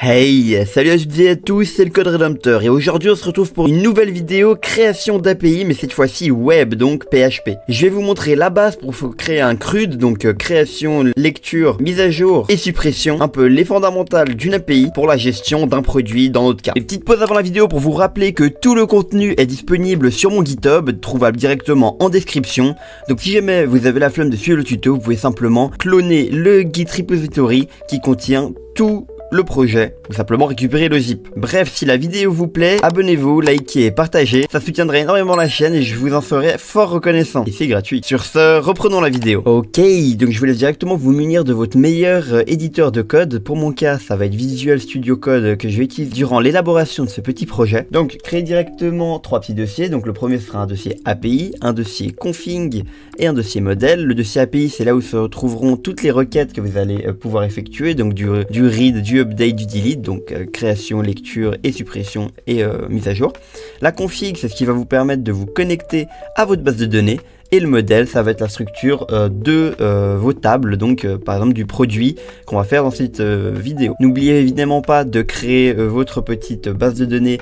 Hey, salut à toutes et à tous, c'est le Code Redempteur et aujourd'hui on se retrouve pour une nouvelle vidéo création d'API mais cette fois-ci web, donc PHP. Je vais vous montrer la base pour créer un CRUD, donc création, lecture, mise à jour et suppression, un peu les fondamentales d'une API pour la gestion d'un produit dans notre cas. Une petite pause avant la vidéo pour vous rappeler que tout le contenu est disponible sur mon GitHub, trouvable directement en description. Donc si jamais vous avez la flemme de suivre le tuto, vous pouvez simplement cloner le Git repository qui contient tout le projet, ou simplement récupérer le zip. Bref, si la vidéo vous plaît, abonnez-vous, likez et partagez, ça soutiendrait énormément la chaîne et je vous en serai fort reconnaissant. Et c'est gratuit. Sur ce, reprenons la vidéo. Ok, donc je vous laisse directement vous munir de votre meilleur éditeur de code. Pour mon cas, ça va être Visual Studio Code que je vais utiliser durant l'élaboration de ce petit projet. Donc, créez directement 3 petits dossiers. Donc le premier sera un dossier API, un dossier config et un dossier modèle. Le dossier API, c'est là où se retrouveront toutes les requêtes que vous allez pouvoir effectuer, donc du read, du update, du delete, donc création, lecture et suppression et mise à jour. La config, c'est ce qui va vous permettre de vous connecter à votre base de données. Et le modèle, ça va être la structure de vos tables, donc par exemple du produit qu'on va faire dans cette vidéo. N'oubliez évidemment pas de créer votre petite base de données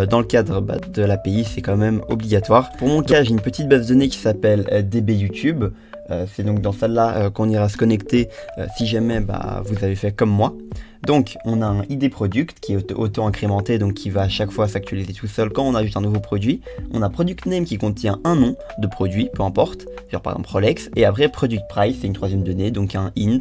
dans le cadre de l'API, c'est quand même obligatoire. Pour mon cas, j'ai une petite base de données qui s'appelle DB YouTube. C'est donc dans celle-là qu'on ira se connecter si jamais vous avez fait comme moi. Donc on a un ID product qui est auto-incrémenté, donc qui va à chaque fois s'actualiser tout seul quand on ajoute un nouveau produit. On a product name qui contient un nom de produit, peu importe, genre par exemple Rolex. Et après product price, c'est une troisième donnée, donc un int,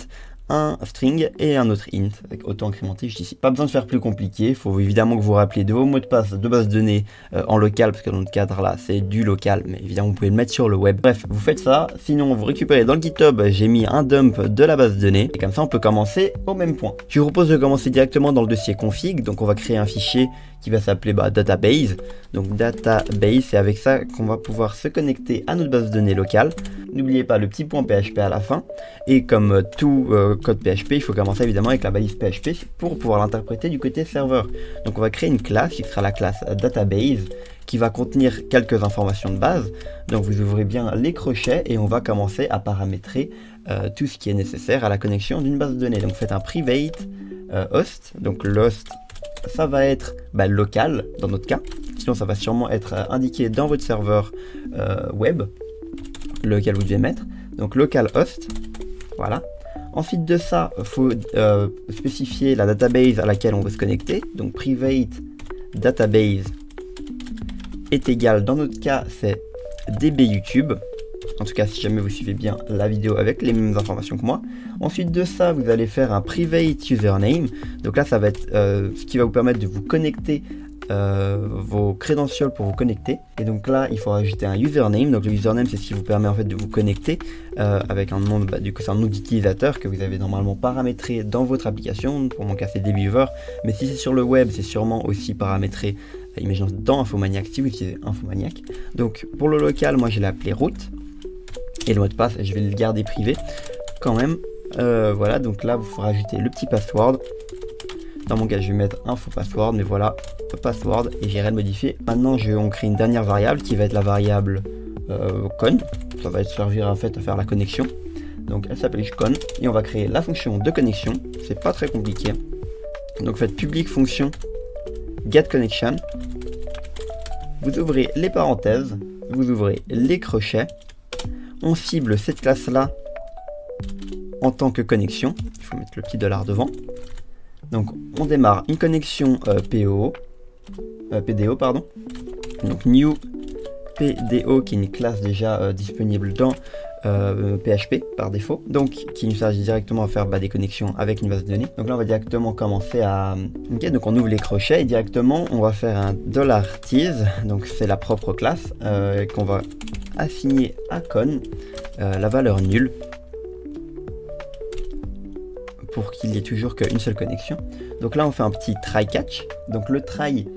un string et un autre int avec auto-incrémenté juste ici. Pas besoin de faire plus compliqué, il faut évidemment que vous vous rappeliez de vos mots de passe de base de données en local, parce que dans notre cadre là c'est du local, mais évidemment vous pouvez le mettre sur le web. Bref, vous faites ça, sinon vous récupérez dans le GitHub, j'ai mis un dump de la base de données, et comme ça on peut commencer au même point. Je vous propose de commencer directement dans le dossier config, donc on va créer un fichier qui va s'appeler database. Donc database, c'est avec ça qu'on va pouvoir se connecter à notre base de données locale. N'oubliez pas le petit point PHP à la fin. Et comme tout code PHP, il faut commencer évidemment avec la balise PHP pour pouvoir l'interpréter du côté serveur. Donc on va créer une classe qui sera la classe database qui va contenir quelques informations de base. Donc vous ouvrez bien les crochets et on va commencer à paramétrer tout ce qui est nécessaire à la connexion d'une base de données. Donc faites un private host. Donc l'host, ça va être local dans notre cas, sinon ça va sûrement être indiqué dans votre serveur web, lequel vous devez mettre. Donc localhost, voilà. Ensuite de ça, il faut spécifier la database à laquelle on veut se connecter. Donc private database est égal, dans notre cas c'est DB YouTube. En tout cas, si jamais vous suivez bien la vidéo avec les mêmes informations que moi. Ensuite de ça, vous allez faire un private username. Donc là, ça va être ce qui va vous permettre de vous connecter, vos crédentials pour vous connecter. Et donc là, il faut ajouter un username. Donc le username, c'est ce qui vous permet en fait de vous connecter avec un nom, du coup, c'est un nom d'utilisateur que vous avez normalement paramétré dans votre application. Pour mon cas, c'est dbeaver. Mais si c'est sur le web, c'est sûrement aussi paramétré, imaginons dans Infomaniac, si vous utilisez Infomaniac. Donc pour le local, moi, je l'ai appelé root. Et le mot de passe, je vais le garder privé quand même. Voilà, donc là, vous ferez ajouter le petit password. Dans mon cas, je vais mettre un faux password, mais voilà, password, et j'irai le modifier. Maintenant, on crée une dernière variable qui va être la variable con. Ça va servir en fait à faire la connexion. Donc, elle s'appelle con, et on va créer la fonction de connexion. C'est pas très compliqué. Donc, faites public fonction getConnection. Vous ouvrez les parenthèses, vous ouvrez les crochets. On cible cette classe-là en tant que connexion. Il faut mettre le petit $ devant. Donc, on démarre une connexion PDO, pardon. Donc, new PDO, qui est une classe déjà disponible dans PHP par défaut. Donc, qui nous sert directement à faire des connexions avec une base de données. Donc là, on va directement commencer à... Ok, donc on ouvre les crochets et directement, on va faire un $tease. Donc, c'est la propre classe qu'on va assigner à con la valeur nulle pour qu'il y ait toujours qu'une seule connexion. Donc là on fait un petit try catch. Donc le try,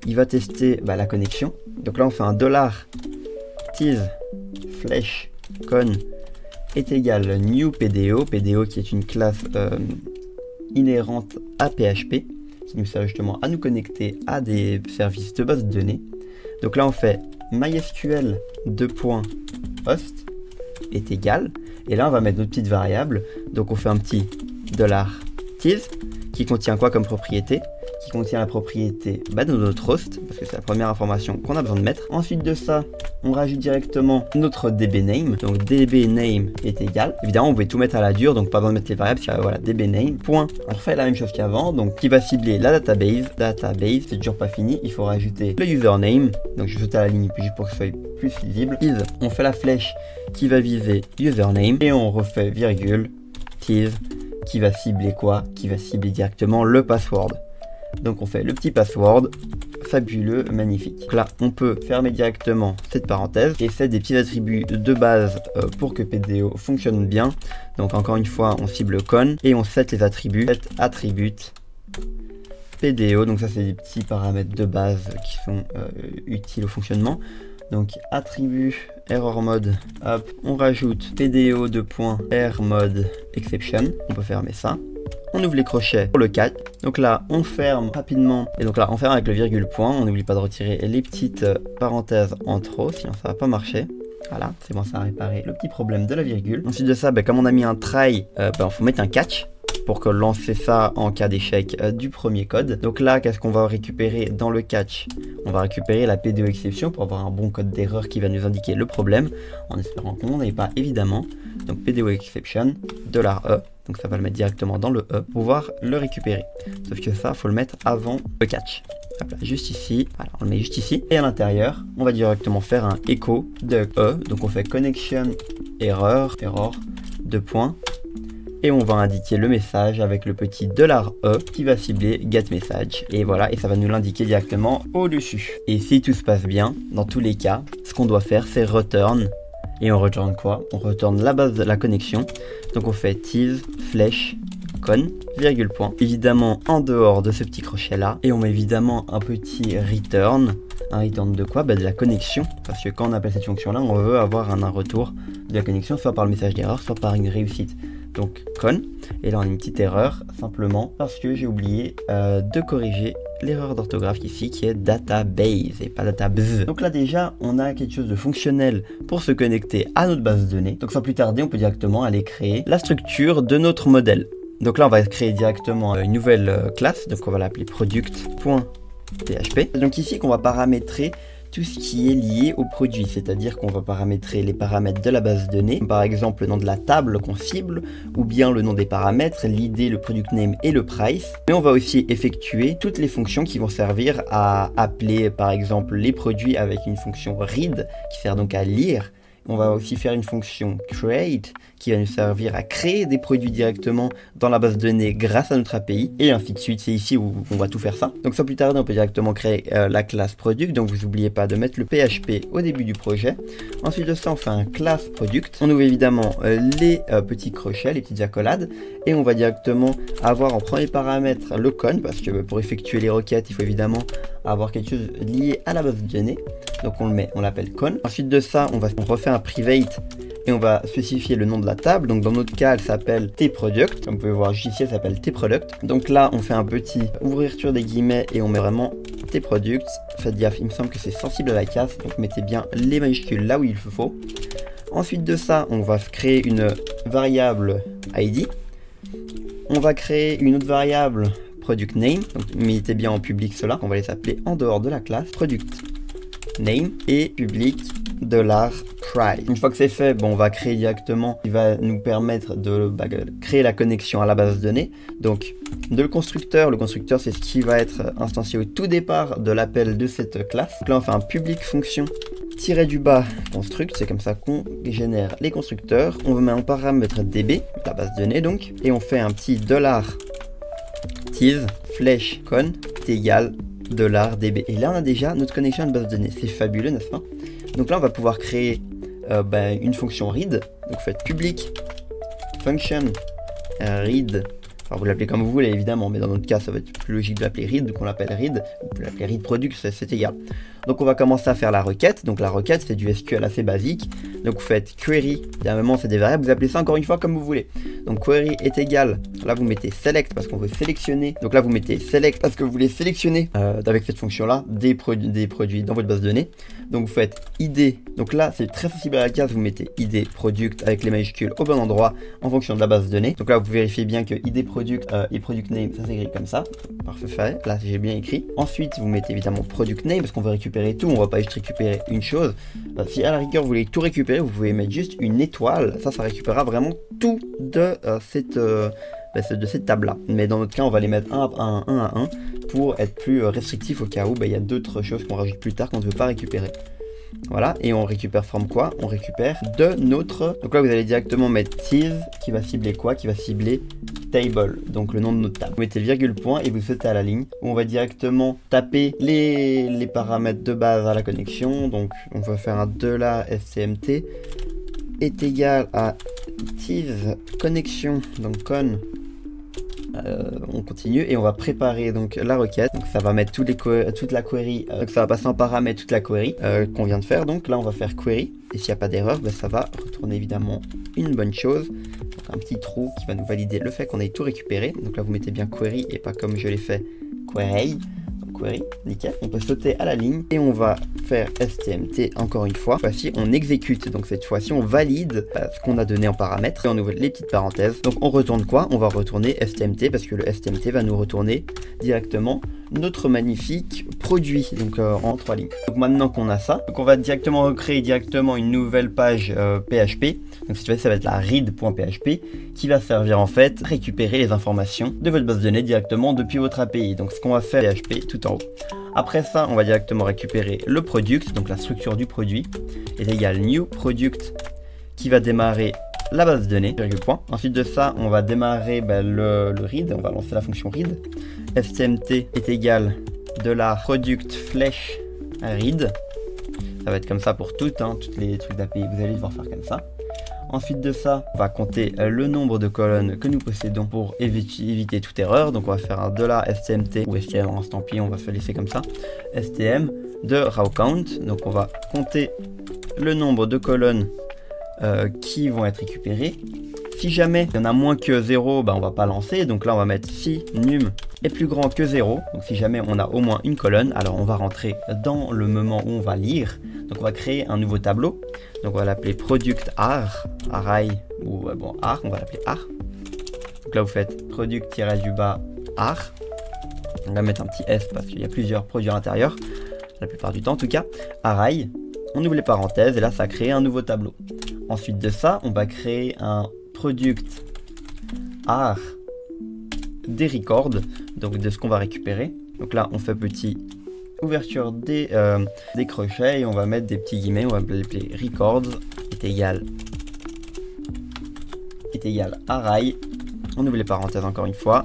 il va tester la connexion. Donc là on fait un $tease flèche con est égal new PDO, PDO qui est une classe inhérente à PHP qui nous sert justement à nous connecter à des services de base de données. Donc là on fait MySQL host est égal, et là on va mettre notre petite variable. Donc on fait un petit $tease qui contient quoi comme propriété? Qui contient la propriété de notre host, parce que c'est la première information qu'on a besoin de mettre. Ensuite de ça, on rajoute directement notre dbName. Donc dbName est égal. Évidemment, on pouvait tout mettre à la dure, donc pas besoin de mettre les variables. Voilà, dbName. Point. On refait la même chose qu'avant, donc qui va cibler la database. Database, c'est toujours pas fini. Il faut rajouter le username. Donc je saute à la ligne juste pour que ce soit plus lisible. On fait la flèche qui va viser username et on refait virgule tease qui va cibler quoi? Qui va cibler directement le password. Donc on fait le petit password, fabuleux, magnifique. Donc là, on peut fermer directement cette parenthèse et set des petits attributs de base pour que PDO fonctionne bien. Donc encore une fois, on cible con et on set les attributs. Set attributs PDO, donc ça c'est des petits paramètres de base qui sont utiles au fonctionnement. Donc attribut error mode, hop, on rajoute PDO de point error mode exception, on peut fermer ça. On ouvre les crochets pour le catch. Donc là, on ferme rapidement. Et donc là, on ferme avec le virgule point. On n'oublie pas de retirer les petites parenthèses en trop, sinon ça va pas marcher. Voilà, c'est bon, ça a réparé le petit problème de la virgule. Ensuite de ça, comme on a mis un try, il faut mettre un catch pour que lancer ça en cas d'échec du premier code. Donc là, qu'est-ce qu'on va récupérer dans le catch? On va récupérer la PDO exception pour avoir un bon code d'erreur qui va nous indiquer le problème, en espérant qu'on n'en ait pas évidemment. Donc PDO exception, $e. Donc ça va le mettre directement dans le E pour pouvoir le récupérer. Sauf que ça, faut le mettre avant le catch. Hop là, juste ici. Voilà, on le met juste ici. Et à l'intérieur, on va directement faire un echo de E. Donc on fait connection error, deux points. Et on va indiquer le message avec le petit $e qui va cibler getMessage. Et voilà, et ça va nous l'indiquer directement au-dessus. Et si tout se passe bien, dans tous les cas, ce qu'on doit faire, c'est return. Et on retourne quoi? On retourne la base de la connexion. Donc on fait tease, flèche, con, virgule point. Évidemment en dehors de ce petit crochet là. Et on met évidemment un petit return. Un return de quoi? De la connexion. Parce que quand on appelle cette fonction là, on veut avoir un retour de la connexion, soit par le message d'erreur, soit par une réussite. Donc con. Et là on a une petite erreur, simplement parce que j'ai oublié de corriger l'erreur d'orthographe ici qui est database et pas database. Donc là déjà on a quelque chose de fonctionnel pour se connecter à notre base de données. Donc sans plus tarder on peut directement aller créer la structure de notre modèle. Donc là on va créer directement une nouvelle classe, donc on va l'appeler product.php. Donc ici qu'on va paramétrer tout ce qui est lié au produit, c'est-à-dire qu'on va paramétrer les paramètres de la base de données, par exemple le nom de la table qu'on cible, ou bien le nom des paramètres, l'id, le product name et le price. Mais on va aussi effectuer toutes les fonctions qui vont servir à appeler par exemple les produits avec une fonction read, qui sert donc à lire. On va aussi faire une fonction create qui va nous servir à créer des produits directement dans la base de données grâce à notre API et ainsi de suite. C'est ici où on va tout faire ça. Donc sans plus tarder, on peut directement créer la classe product. Donc vous n'oubliez pas de mettre le PHP au début du projet. Ensuite de ça, on fait un class product. On ouvre évidemment les petits crochets, les petites accolades et on va directement avoir en premier paramètre le con parce que pour effectuer les requêtes, il faut évidemment avoir quelque chose lié à la base de données. Donc on l'appelle con. Ensuite de ça, on refait un private et on va spécifier le nom de la table. Donc dans notre cas, elle s'appelle tproduct. Comme vous pouvez voir juste ici, elle s'appelle tproduct. Donc là, on fait un petit ouverture des guillemets et on met vraiment tproduct. Faites gaffe, il me semble que c'est sensible à la casse. Donc mettez bien les majuscules là où il faut. Ensuite de ça, on va créer une variable ID. On va créer une autre variable product name. Donc mettez bien en public cela. On va les appeler en dehors de la classe product name et public $price. Une fois que c'est fait, on va créer directement, il va nous permettre de créer la connexion à la base de données. Donc le constructeur c'est ce qui va être instancié au tout départ de l'appel de cette classe. Donc là on fait un public fonction tiré du bas construct, c'est comme ça qu'on génère les constructeurs. On met un paramètre db, la base de données donc, et on fait un petit $tease flèche con est égal $db. Et là on a déjà notre connexion à une base de données. C'est fabuleux, n'est-ce pas? Donc là on va pouvoir créer une fonction read. Donc vous faites public function read. Alors vous l'appelez comme vous voulez évidemment, mais dans notre cas ça va être plus logique de l'appeler read, donc on l'appelle read. Vous pouvez l'appeler read product, c'est égal. Donc on va commencer à faire la requête. Donc la requête c'est du SQL assez basique. Donc vous faites query, dernièrement c'est des variables, vous appelez ça encore une fois comme vous voulez. Donc query est égal Là vous mettez select parce qu'on veut sélectionner. Donc là vous mettez select parce que vous voulez sélectionner avec cette fonction là des produits dans votre base de données. Donc vous faites id. Donc là c'est très sensible à la case, vous mettez id product avec les majuscules au bon endroit en fonction de la base de données. Donc là vous vérifiez bien que id product et product name ça s'écrit comme ça. Parfait, là j'ai bien écrit. Ensuite vous mettez évidemment product name parce qu'on veut récupérer tout, on va pas juste récupérer une chose. Si à la rigueur vous voulez tout récupérer, vous pouvez mettre juste une étoile, ça récupérera vraiment tout de cette table là. Mais dans notre cas on va les mettre un à un pour être plus restrictif au cas où il y a d'autres choses qu'on rajoute plus tard qu'on ne veut pas récupérer. Voilà, et on récupère from quoi? On récupère de notre... Donc là vous allez directement mettre tease qui va cibler quoi? Qui va cibler table, donc le nom de notre table. Vous mettez le virgule point et vous sautez à la ligne où on va directement taper les paramètres de base à la connexion. Donc on va faire un $stmt est égal à tease connexion, donc con. On continue et on va préparer donc la requête. Donc ça va mettre toute la query, donc ça va passer en paramètre toute la query qu'on vient de faire. Donc là on va faire query et s'il n'y a pas d'erreur, ça va retourner évidemment une bonne chose. Donc un petit trou qui va nous valider le fait qu'on ait tout récupéré. Donc là vous mettez bien query et pas comme je l'ai fait query. Query, nickel, on peut sauter à la ligne et on va faire stmt encore une fois. Cette fois-ci on exécute, donc cette fois-ci on valide ce qu'on a donné en paramètres et on ouvre les petites parenthèses. Donc on retourne quoi? On va retourner stmt parce que le stmt va nous retourner directement notre magnifique produit, donc en 3 lignes. Donc maintenant qu'on a ça, donc on va directement recréer directement une nouvelle page PHP. Donc cette fois ça va être la read.php qui va servir en fait à récupérer les informations de votre base de données directement depuis votre API. Donc ce qu'on va faire PHP tout en haut. Après ça, on va directement récupérer le product, donc la structure du produit est égal new product qui va démarrer la base de données, virgule point. Ensuite de ça, on va démarrer le read, on va lancer la fonction read. stmt est égal $product flèche read. Ça va être comme ça pour toutes les trucs d'API, vous allez devoir faire comme ça. Ensuite de ça, on va compter le nombre de colonnes que nous possédons pour éviter toute erreur. Donc on va faire un $stmt ou stm en estampillé, on va se laisser comme ça. stm de raw count. Donc on va compter le nombre de colonnes qui vont être récupérées. Si jamais il y en a moins que 0, on va pas lancer. Donc là on va mettre si num est plus grand que 0. Donc si jamais on a au moins une colonne, alors on va rentrer dans le moment où on va lire. Donc on va créer un nouveau tableau. Donc on va l'appeler product ar, array, ou ar, on va l'appeler ar. Donc là vous faites product-ar. On va mettre un petit s parce qu'il y a plusieurs produits à l'intérieur, la plupart du temps en tout cas. Array, on ouvre les parenthèses et là ça crée un nouveau tableau. Ensuite de ça, on va créer un product ar des records, donc de ce qu'on va récupérer. Donc là on fait petit ouverture des crochets et on va mettre des petits guillemets, on va l'appeler records est égal array, on ouvre les parenthèses encore une fois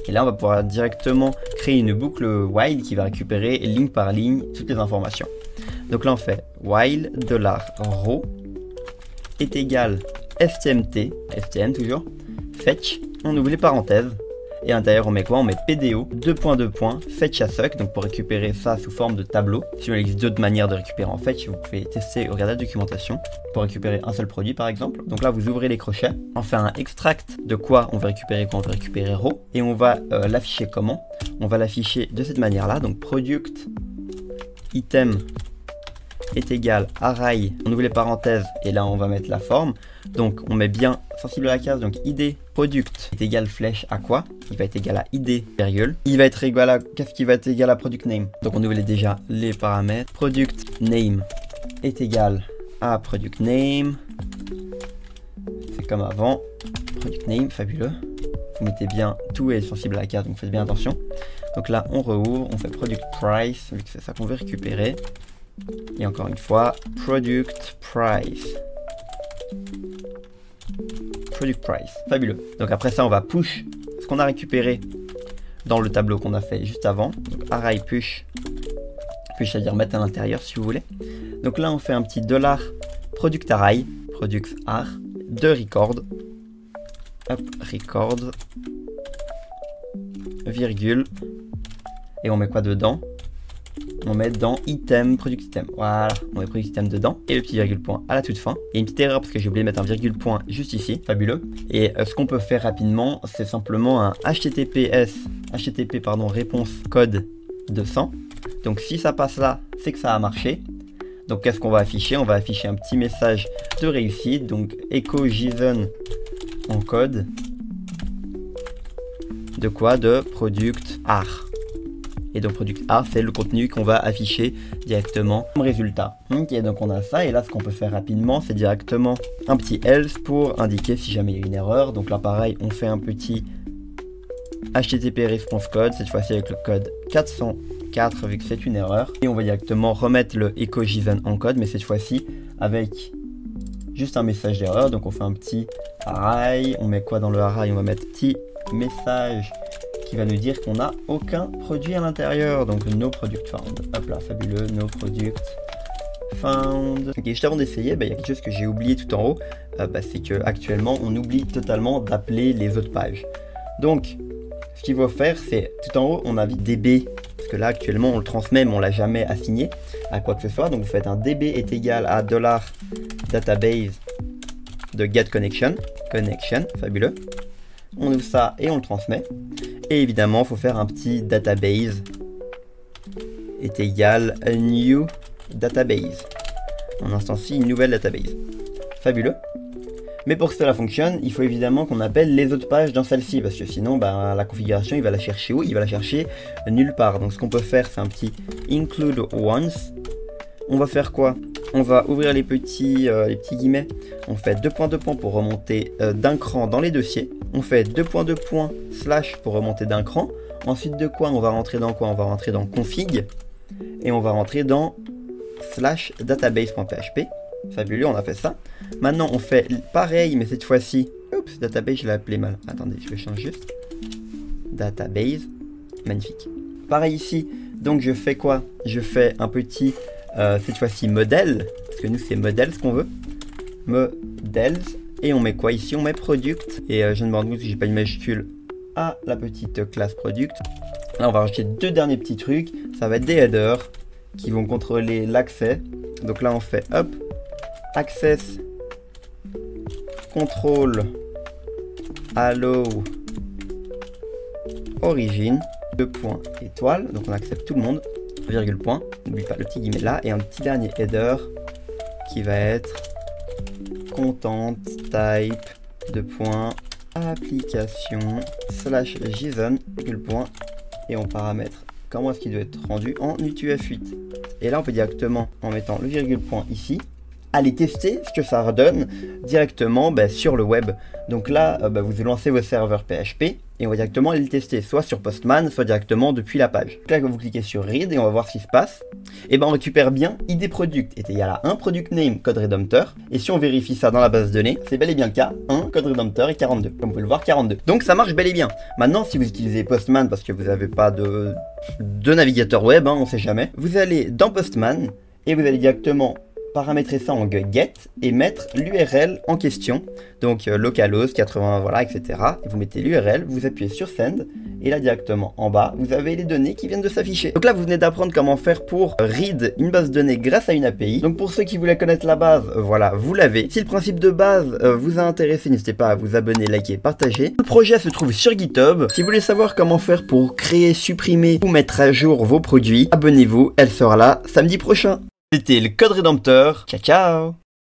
et là on va pouvoir directement créer une boucle while qui va récupérer ligne par ligne toutes les informations. Donc là on fait while $row est égal stm toujours, fetch, on ouvre les parenthèses. Et à l'intérieur on met quoi? On met PDO, fetch assoc, donc pour récupérer ça sous forme de tableau. Sinon il existe d'autres manières de récupérer en fetch, vous pouvez tester ou regarder la documentation pour récupérer un seul produit par exemple. Donc là vous ouvrez les crochets, on fait un extract de quoi on veut récupérer quand on veut récupérer row. Et on va l'afficher comment? On va l'afficher de cette manière là, donc product item est égal array, on ouvre les parenthèses et là on va mettre la forme. Donc on met bien sensible à la case, donc id product est égal flèche à quoi? Il va être égal à id virgule. Il va être égal à, qu'est-ce qui va être égal à product name? Donc on ouvre déjà les paramètres. Product name est égal à product name. C'est comme avant. Product name, fabuleux. Vous mettez bien, tout est sensible à la case, donc faites bien attention. Donc là on rouvre, on fait product price, vu que c'est ça qu'on veut récupérer. Et encore une fois, product price. Product price, fabuleux. Donc après ça, on va push ce qu'on a récupéré dans le tableau qu'on a fait juste avant. Donc array push, c'est-à-dire mettre à l'intérieur si vous voulez. Donc là, on fait un petit $product array, product ar de record. Hop, record, virgule. Et on met quoi dedans? on met dans item, product item. Voilà, on met product item dedans. Et le petit virgule point à la toute fin. Il y a une petite erreur parce que j'ai oublié de mettre un virgule point juste ici. Fabuleux. Et ce qu'on peut faire rapidement, c'est simplement un HTTP pardon, réponse code de 100. Donc si ça passe là, c'est que ça a marché. Donc qu'est-ce qu'on va afficher? On va afficher un petit message de réussite. Donc echo JSON en code. De quoi? De product R. Et donc product R, c'est le contenu qu'on va afficher directement comme résultat. Ok, donc on a ça. Et là, ce qu'on peut faire rapidement, c'est directement un petit else pour indiquer si jamais il y a une erreur. Donc là, pareil, on fait un petit HTTP response code, cette fois-ci avec le code 404 vu que c'est une erreur. Et on va directement remettre le echo JSON en code, mais cette fois-ci avec juste un message d'erreur. Donc on fait un petit array. On met quoi dans le array? On va mettre petit message qui va nous dire qu'on n'a aucun produit à l'intérieur. Donc no product found. Hop là, fabuleux, no product found. Ok, juste avant d'essayer, il y a quelque chose que j'ai oublié tout en haut. C'est que actuellement on oublie totalement d'appeler les autres pages. Donc ce qu'il faut faire, c'est tout en haut on a db, parce que là actuellement on le transmet mais on l'a jamais assigné à quoi que ce soit. Donc vous faites un db est égal à $database de get connection, fabuleux. On ouvre ça et on le transmet. Et évidemment, il faut faire un petit database est égal à new database. En instancie, une nouvelle database. Fabuleux. Mais pour que cela fonctionne, il faut évidemment qu'on appelle les autres pages dans celle-ci, parce que sinon, la configuration, il va la chercher où? Il va la chercher nulle part. Donc ce qu'on peut faire, c'est un petit include once. On va faire quoi? On va ouvrir les petits guillemets. On fait deux points pour remonter d'un cran dans les dossiers. On fait deux points slash pour remonter d'un cran. Ensuite de quoi on va rentrer dans quoi? On va rentrer dans config. Et on va rentrer dans slash database.php. Fabuleux, on a fait ça. Maintenant on fait pareil, mais cette fois-ci. Oups, database, je l'ai appelé mal. Attendez, je change juste. Database. Magnifique. Pareil ici. Donc je fais quoi? Je fais un petit... cette fois-ci modèle, parce que nous c'est modèle ce qu'on veut, modèles, et on met quoi ici? On met product, et je ne me rends compte que j'ai pas une majuscule à la petite classe product. Là on va rajouter deux derniers petits trucs, ça va être des headers qui vont contrôler l'accès. Donc là on fait hop, access control allow origin, deux points étoile, donc on accepte tout le monde. Virgule point, n'oublie pas le petit guillemet là, et un petit dernier header qui va être content type de point application slash JSON virgule point, et on paramètre comment est-ce qu'il doit être rendu en UTF-8. Et là on peut directement, en mettant le virgule point ici, aller tester ce que ça redonne directement sur le web. Donc là vous lancez vos serveurs PHP et on va directement aller le tester, soit sur Postman, soit directement depuis la page. Donc là vous cliquez sur read et on va voir ce qui se passe. Et on récupère bien id product est égal à 1 product name code rédempteur. Et si on vérifie ça dans la base de données, c'est bel et bien le cas, 1 code rédempteur et 42. Comme vous pouvez le voir, 42. Donc ça marche bel et bien. Maintenant si vous utilisez Postman parce que vous n'avez pas de navigateur web, on sait jamais, vous allez dans Postman et vous allez directement paramétrer ça en get et mettre l'URL en question, donc localhost 80 voilà etc, et vous mettez l'URL, vous appuyez sur send et là directement en bas vous avez les données qui viennent de s'afficher. Donc là vous venez d'apprendre comment faire pour read une base de données grâce à une API. Donc pour ceux qui voulaient connaître la base, voilà, vous l'avez. Si le principe de base vous a intéressé, n'hésitez pas à vous abonner, liker, partager. Le projet se trouve sur GitHub. Si vous voulez savoir comment faire pour créer, supprimer ou mettre à jour vos produits, abonnez-vous, elle sera là samedi prochain. C'était le Code Rédempteur. Ciao ciao.